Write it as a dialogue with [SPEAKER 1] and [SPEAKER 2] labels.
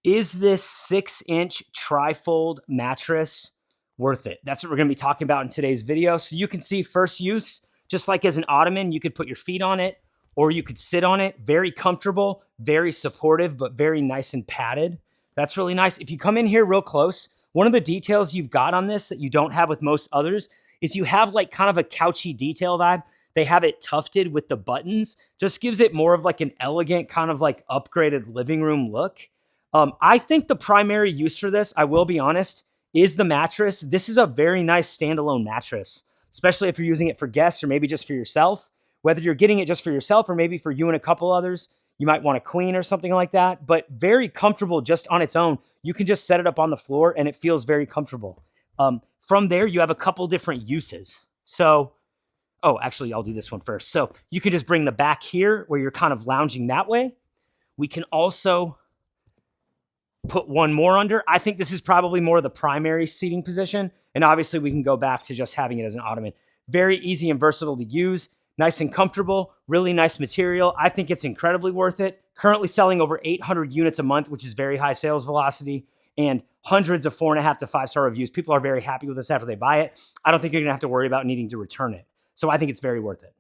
[SPEAKER 1] Is this 6-inch tri-fold mattress worth it? That's what we're going to be talking about in today's video. So you can see first use, just like as an ottoman, you could put your feet on it or you could sit on it. Very comfortable, very supportive, but very nice and padded. That's really nice. If you come in here real close, one of the details you've got on this that you don't have with most others is you have like kind of a couchy detail vibe. They have it tufted with the buttons. Just gives it more of like an elegant kind of like upgraded living room look. I think the primary use for this, I will be honest, is the mattress. This is a very nice standalone mattress, especially if you're using it for guests or maybe just for yourself. Whether you're getting it just for yourself or maybe for you and a couple others, you might want a queen or something like that, but very comfortable just on its own. You can just set it up on the floor and it feels very comfortable. From there, you have a couple different uses. So, actually, I'll do this one first. So you can just bring the back here where you're kind of lounging that way. We can also put one more under. I think this is probably more the primary seating position. And obviously we can go back to just having it as an ottoman. Very easy and versatile to use. Nice and comfortable, really nice material. I think it's incredibly worth it. Currently selling over 800 units a month, which is very high sales velocity, and hundreds of 4.5 to 5-star reviews. People are very happy with this after they buy it. I don't think you're gonna have to worry about needing to return it. So I think it's very worth it.